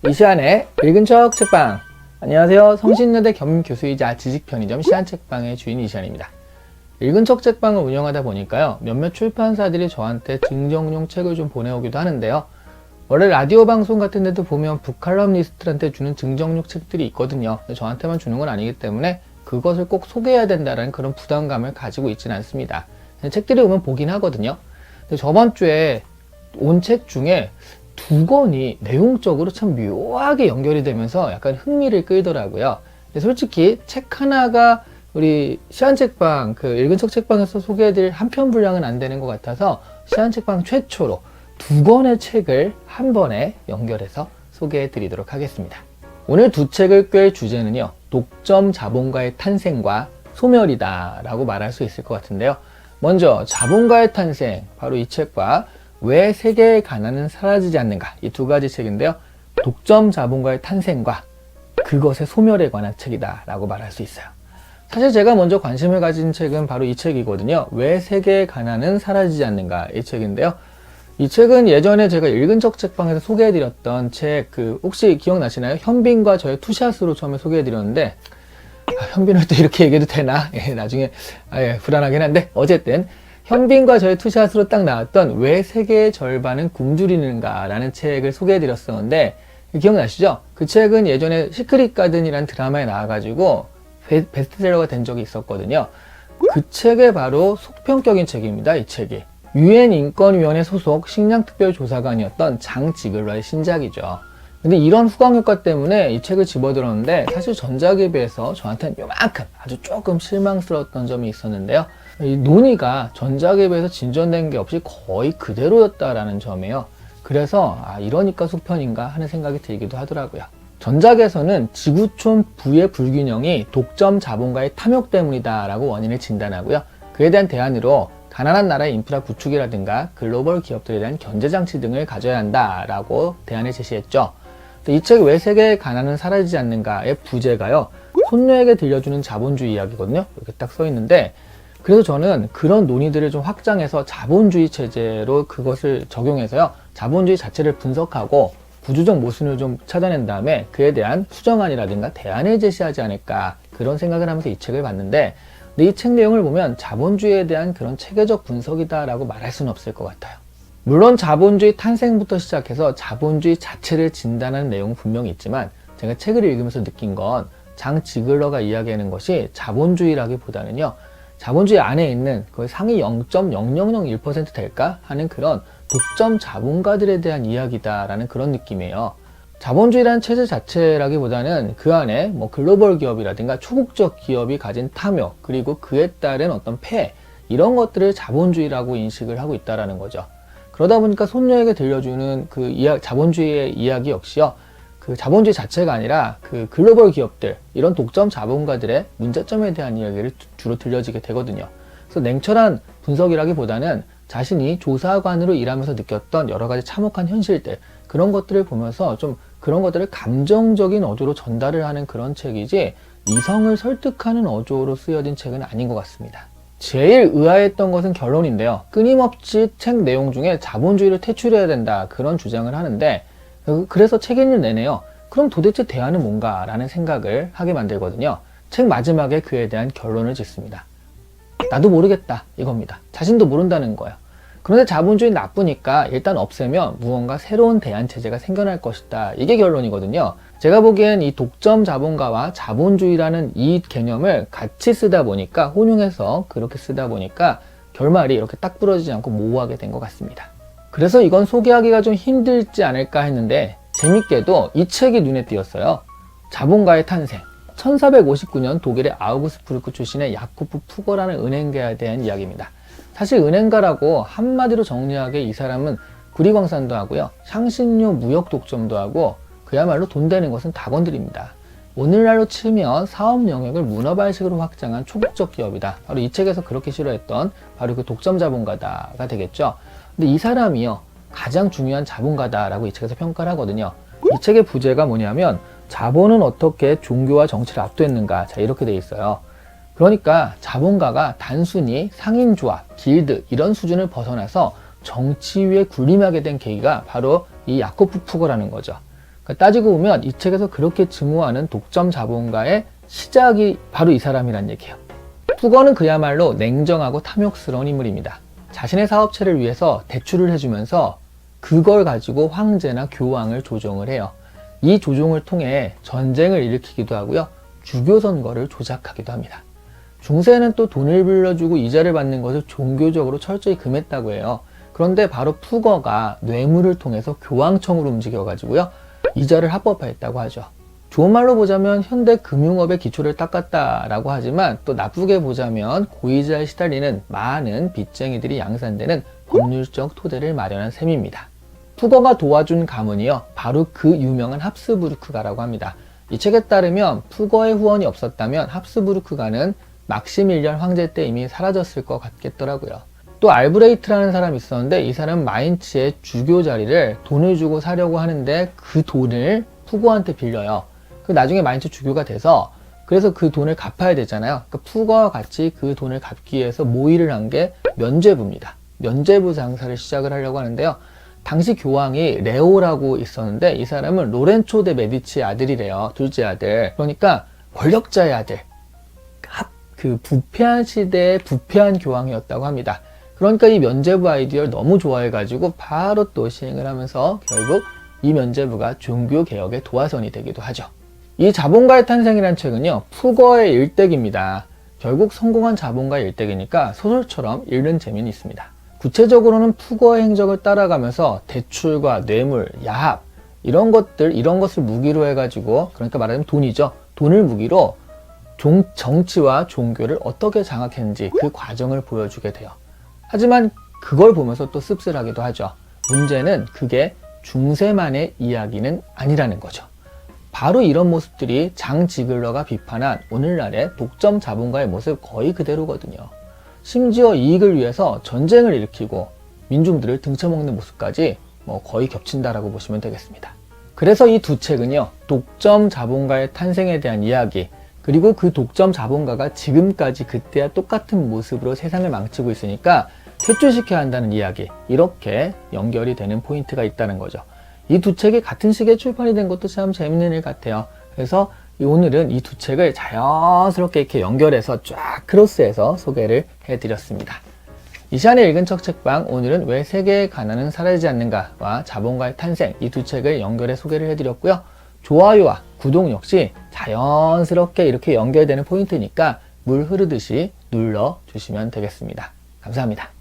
이시안의 읽은 척 책방. 안녕하세요. 성신여대 겸임교수이자 지식편의점 시안책방의 주인 이시안입니다. 읽은 척 책방을 운영하다 보니까요, 몇몇 출판사들이 저한테 증정용 책을 좀 보내오기도 하는데요. 원래 라디오 방송 같은 데도 보면 북칼럼니스트한테 주는 증정용 책들이 있거든요. 근데 저한테만 주는 건 아니기 때문에 그것을 꼭 소개해야 된다는 그런 부담감을 가지고 있지는 않습니다. 책들이 오면 보긴 하거든요. 근데 저번 주에 온 책 중에 두 권이 내용적으로 참 묘하게 연결이 되면서 약간 흥미를 끌더라고요. 솔직히 책 하나가 우리 시안책방, 읽은 척 책방에서 소개해드릴 한 편 분량은 안 되는 것 같아서 시안책방 최초로 두 권의 책을 한 번에 연결해서 소개해드리도록 하겠습니다. 오늘 두 책을 꿰 주제는요, 독점 자본가의 탄생과 소멸이다 라고 말할 수 있을 것 같은데요. 먼저 자본가의 탄생, 바로 이 책과 왜 세계의 가난은 사라지지 않는가, 이 두 가지 책인데요. 독점 자본가의 탄생과 그것의 소멸에 관한 책이다 라고 말할 수 있어요. 사실 제가 먼저 관심을 가진 책은 바로 이 책이거든요. 왜 세계의 가난은 사라지지 않는가, 이 책인데요. 이 책은 예전에 제가 읽은 척 책방에서 소개해드렸던 책, 혹시 기억나시나요? 현빈과 저의 투샷으로 처음에 소개해드렸는데, 현빈을 또 이렇게 얘기해도 되나? 나중에 불안하긴 한데, 어쨌든 현빈과 저의 투샷으로 딱 나왔던 왜 세계의 절반은 굶주리는가 라는 책을 소개해드렸었는데, 기억나시죠? 그 책은 예전에 시크릿 가든이라는 드라마에 나와가지고 베스트셀러가 된 적이 있었거든요. 그 책의 바로 속편격인 책입니다. 이 책이 UN 인권위원회 소속 식량특별조사관이었던 장 지글러의 신작이죠. 근데 이런 후광 효과 때문에 이 책을 집어들었는데, 사실 전작에 비해서 저한테는 요만큼 아주 조금 실망스러웠던 점이 있었는데요. 이 논의가 전작에 비해서 진전된 게 없이 거의 그대로였다라는 점이에요. 그래서 이러니까 속편인가 하는 생각이 들기도 하더라고요. 전작에서는 지구촌 부의 불균형이 독점 자본가의 탐욕 때문이다 라고 원인을 진단하고요. 그에 대한 대안으로 가난한 나라의 인프라 구축이라든가 글로벌 기업들에 대한 견제장치 등을 가져야 한다라고 대안을 제시했죠. 이 책이 왜 세계의 가난은 사라지지 않는가의 부제가요, 손녀에게 들려주는 자본주의 이야기거든요. 이렇게 딱 써 있는데, 그래서 저는 그런 논의들을 좀 확장해서 자본주의 체제로 그것을 적용해서요, 자본주의 자체를 분석하고 구조적 모순을 좀 찾아낸 다음에 그에 대한 수정안이라든가 대안을 제시하지 않을까, 그런 생각을 하면서 이 책을 봤는데, 이 책 내용을 보면 자본주의에 대한 그런 체계적 분석이다라고 말할 수는 없을 것 같아요. 물론 자본주의 탄생부터 시작해서 자본주의 자체를 진단하는 내용은 분명히 있지만, 제가 책을 읽으면서 느낀 건 장 지글러가 이야기하는 것이 자본주의라기보다는요, 자본주의 안에 있는 거의 상위 0.0001% 될까 하는 그런 독점 자본가들에 대한 이야기다라는 그런 느낌이에요. 자본주의라는 체제 자체라기보다는 그 안에 글로벌 기업이라든가 초국적 기업이 가진 탐욕, 그리고 그에 따른 어떤 폐해, 이런 것들을 자본주의라고 인식을 하고 있다라는 거죠. 그러다 보니까 손녀에게 들려주는 자본주의의 이야기 역시요, 자본주의 자체가 아니라 글로벌 기업들, 이런 독점 자본가들의 문제점에 대한 이야기를 주로 들려지게 되거든요. 그래서 냉철한 분석이라기보다는 자신이 조사관으로 일하면서 느꼈던 여러 가지 참혹한 현실들, 그런 것들을 보면서 좀 그런 것들을 감정적인 어조로 전달을 하는 그런 책이지, 이성을 설득하는 어조로 쓰여진 책은 아닌 것 같습니다. 제일 의아했던 것은 결론인데요. 끊임없이 책 내용 중에 자본주의를 퇴출해야 된다, 그런 주장을 하는데, 그래서 책 읽는 내내요, 그럼 도대체 대안은 뭔가 라는 생각을 하게 만들거든요. 책 마지막에 그에 대한 결론을 짓습니다. 나도 모르겠다, 이겁니다. 자신도 모른다는 거예요. 그런데 자본주의 나쁘니까 일단 없애면 무언가 새로운 대안체제가 생겨날 것이다, 이게 결론이거든요. 제가 보기엔 이 독점 자본가와 자본주의라는 이 개념을 같이 쓰다 보니까, 혼용해서 그렇게 쓰다 보니까 결말이 이렇게 딱 부러지지 않고 모호하게 된 것 같습니다. 그래서 이건 소개하기가 좀 힘들지 않을까 했는데, 재밌게도 이 책이 눈에 띄었어요. 자본가의 탄생. 1459년 독일의 아우구스부르크 출신의 야코프 푸거라는 은행가에 대한 이야기입니다. 사실 은행가라고 한마디로 정리하기에 이 사람은 구리광산도 하고요, 향신료 무역 독점도 하고, 그야말로 돈 되는 것은 다 건드립니다. 오늘날로 치면 사업 영역을 문어발식으로 확장한 초국적 기업이다. 바로 이 책에서 그렇게 싫어했던 바로 그 독점 자본가다가 되겠죠. 근데 이 사람이요, 가장 중요한 자본가다라고 이 책에서 평가를 하거든요. 이 책의 부제가 뭐냐면, 자본은 어떻게 종교와 정치를 압도했는가, 이렇게 돼 있어요. 그러니까 자본가가 단순히 상인조합, 길드 이런 수준을 벗어나서 정치 위에 군림하게 된 계기가 바로 이 야코프 푸거라는 거죠. 그러니까 따지고 보면 이 책에서 그렇게 증오하는 독점 자본가의 시작이 바로 이 사람이란 얘기예요. 푸거는 그야말로 냉정하고 탐욕스러운 인물입니다. 자신의 사업체를 위해서 대출을 해주면서 그걸 가지고 황제나 교황을 조종을 해요. 이 조종을 통해 전쟁을 일으키기도 하고요. 주교 선거를 조작하기도 합니다. 중세에는 또 돈을 빌려주고 이자를 받는 것을 종교적으로 철저히 금했다고 해요. 그런데 바로 푸거가 뇌물을 통해서 교황청으로 움직여가지고요. 이자를 합법화했다고 하죠. 좋은 말로 보자면 현대 금융업의 기초를 닦았다라고 하지만 또 나쁘게 보자면 고이자에 시달리는 많은 빚쟁이들이 양산되는 법률적 토대를 마련한 셈입니다. 푸거가 도와준 가문이요. 바로 그 유명한 합스부르크가라고 합니다. 이 책에 따르면 푸거의 후원이 없었다면 합스부르크가는 막시밀리안 황제 때 이미 사라졌을 것 같겠더라고요. 또 알브레이트라는 사람이 있었는데 이 사람은 마인츠의 주교 자리를 돈을 주고 사려고 하는데 그 돈을 푸거한테 빌려요. 그 나중에 마인츠 주교가 돼서 그래서 그 돈을 갚아야 되잖아요. 그러니까 푸거와 같이 그 돈을 갚기 위해서 모의를 한 게 면죄부입니다. 면죄부 장사를 시작을 하려고 하는데요. 당시 교황이 레오라고 있었는데 이 사람은 로렌초 데 메디치의 아들이래요. 둘째 아들. 그러니까 권력자의 아들. 그 부패한 시대의 부패한 교황이었다고 합니다. 그러니까 이 면죄부 아이디어를 너무 좋아해가지고 바로 또 시행을 하면서 결국 이 면죄부가 종교개혁의 도화선이 되기도 하죠. 이 자본가의 탄생이라는 책은요. 푸거의 일대기입니다. 결국 성공한 자본가의 일대기니까 소설처럼 읽는 재미는 있습니다. 구체적으로는 푸거의 행적을 따라가면서 대출과 뇌물, 야합 이런 것을 무기로 해가지고 그러니까 말하자면 돈이죠. 돈을 무기로 정치와 종교를 어떻게 장악했는지 그 과정을 보여주게 돼요. 하지만 그걸 보면서 또 씁쓸하기도 하죠. 문제는 그게 중세만의 이야기는 아니라는 거죠. 바로 이런 모습들이 장 지글러가 비판한 오늘날의 독점 자본가의 모습 거의 그대로거든요. 심지어 이익을 위해서 전쟁을 일으키고 민중들을 등쳐먹는 모습까지 거의 겹친다라고 보시면 되겠습니다. 그래서 이 두 책은요. 독점 자본가의 탄생에 대한 이야기 그리고 그 독점 자본가가 지금까지 그때와 똑같은 모습으로 세상을 망치고 있으니까 퇴출시켜야 한다는 이야기 이렇게 연결이 되는 포인트가 있다는 거죠. 이 두 책이 같은 시기에 출판이 된 것도 참 재밌는 일 같아요. 그래서 오늘은 이 두 책을 자연스럽게 이렇게 연결해서 쫙 크로스해서 소개를 해드렸습니다. 이시안의 읽은 척 책방 오늘은 왜 세계의 가난은 사라지지 않는가와 자본가의 탄생 이 두 책을 연결해 소개를 해드렸고요. 좋아요와 구독 역시 자연스럽게 이렇게 연결되는 포인트니까 물 흐르듯이 눌러주시면 되겠습니다. 감사합니다.